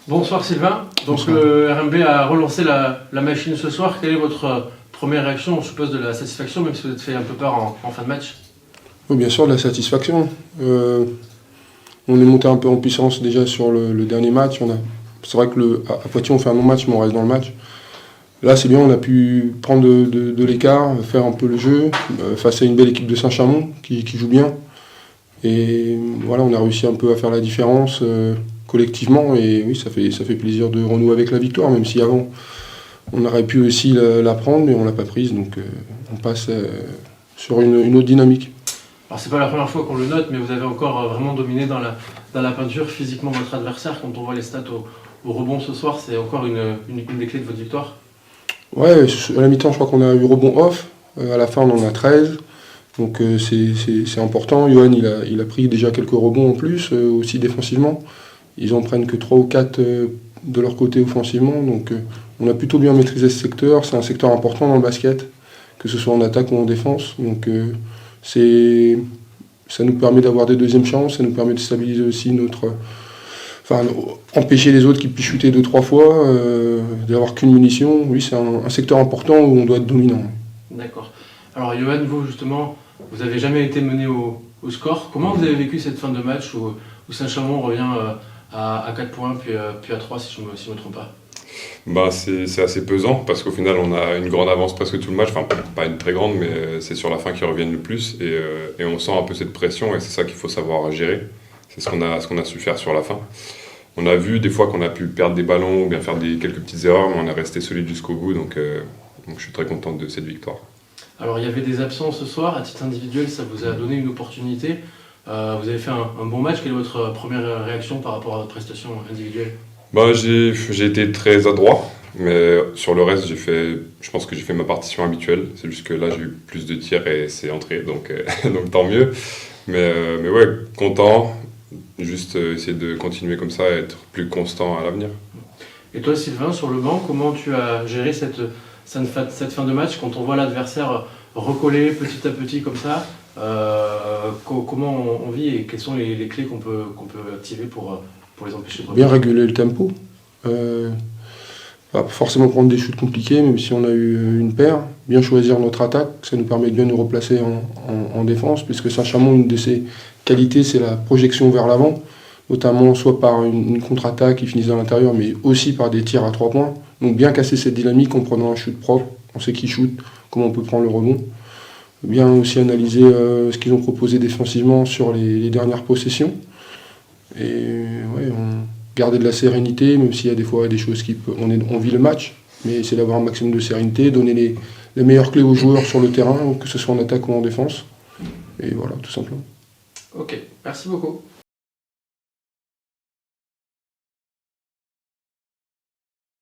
Bonsoir Sylvain. Donc Bonsoir. le RMB a relancé la machine ce soir. Quelle est votre première réaction? Je suppose de la satisfaction, même si vous êtes fait un peu peur en fin de match. Oui, bien sûr, de la satisfaction. On est monté un peu en puissance déjà sur le dernier match. C'est vrai que à Poitiers, on fait un bon match, mais on reste dans le match. Là, c'est bien, on a pu prendre de l'écart, faire un peu le jeu, face à une belle équipe de Saint-Chamond qui joue bien. Et voilà, on a réussi un peu à faire la différence collectivement. Et oui, ça fait plaisir de renouer avec la victoire, même si avant, on aurait pu aussi la prendre, mais on ne l'a pas prise. Donc on passe sur une autre dynamique. Alors c'est pas la première fois qu'on le note, mais vous avez encore vraiment dominé dans la peinture physiquement votre adversaire. Quand on voit les stats au rebond ce soir, c'est encore une des clés de votre victoire. Ouais, à la mi-temps, je crois qu'on a eu rebond off. À la fin, on en a 13. Donc c'est important. Johan, il a pris déjà quelques rebonds en plus, aussi défensivement. Ils en prennent que 3 ou 4 de leur côté offensivement. Donc on a plutôt bien maîtrisé ce secteur. C'est un secteur important dans le basket, que ce soit en attaque ou en défense. Donc ça nous permet d'avoir des deuxièmes chances, ça nous permet de stabiliser aussi empêcher les autres qui puissent shooter 2-3 fois, d'avoir qu'une munition. Oui, c'est un secteur important où on doit être dominant. D'accord. Alors Johan, vous justement, vous n'avez jamais été mené au score. Comment vous avez vécu cette fin de match où Saint-Chamond revient à 4 points puis à 3 si je me trompe pas? C'est assez pesant parce qu'au final on a une grande avance presque tout le match, enfin pas une très grande, mais c'est sur la fin qu'ils reviennent le plus et on sent un peu cette pression et c'est ça qu'il faut savoir gérer. C'est ce qu'on a su faire sur la fin. On a vu des fois qu'on a pu perdre des ballons ou bien faire quelques petites erreurs, mais on est resté solide jusqu'au bout, donc je suis très content de cette victoire. Alors il y avait des absences ce soir, à titre individuel ça vous a donné une opportunité. Vous avez fait un bon match. Quelle est votre première réaction par rapport à votre prestation individuelle? J'ai été très adroit, mais sur le reste, je pense que j'ai fait ma partition habituelle. C'est juste que là, j'ai eu plus de tirs et c'est entré, donc, donc tant mieux. Mais ouais, content. Juste essayer de continuer comme ça et être plus constant à l'avenir. Et toi, Sylvain, sur le banc, comment tu as géré cette fin de match quand on voit l'adversaire recoller petit à petit comme ça? Comment on vit et quelles sont les clés qu'on peut activer pour les empêcher de Bien revenir? réguler le tempo. Pas forcément prendre des shoots compliqués, même si on a eu une paire. Bien choisir notre attaque, ça nous permet de bien nous replacer en défense, puisque Saint-Chamond, une de ses qualités, c'est la projection vers l'avant, notamment soit par une contre-attaque qui finit à l'intérieur, mais aussi par des tirs à 3 points. Donc bien casser cette dynamique en prenant un shoot propre, on sait qui shoot, comment on peut prendre le rebond. Bien aussi analyser ce qu'ils ont proposé défensivement sur les dernières possessions. Et ouais, garder de la sérénité, même s'il y a des fois des choses on vit le match, mais c'est d'avoir un maximum de sérénité, donner les meilleures clés aux joueurs sur le terrain, que ce soit en attaque ou en défense. Et voilà, tout simplement. Ok, merci beaucoup.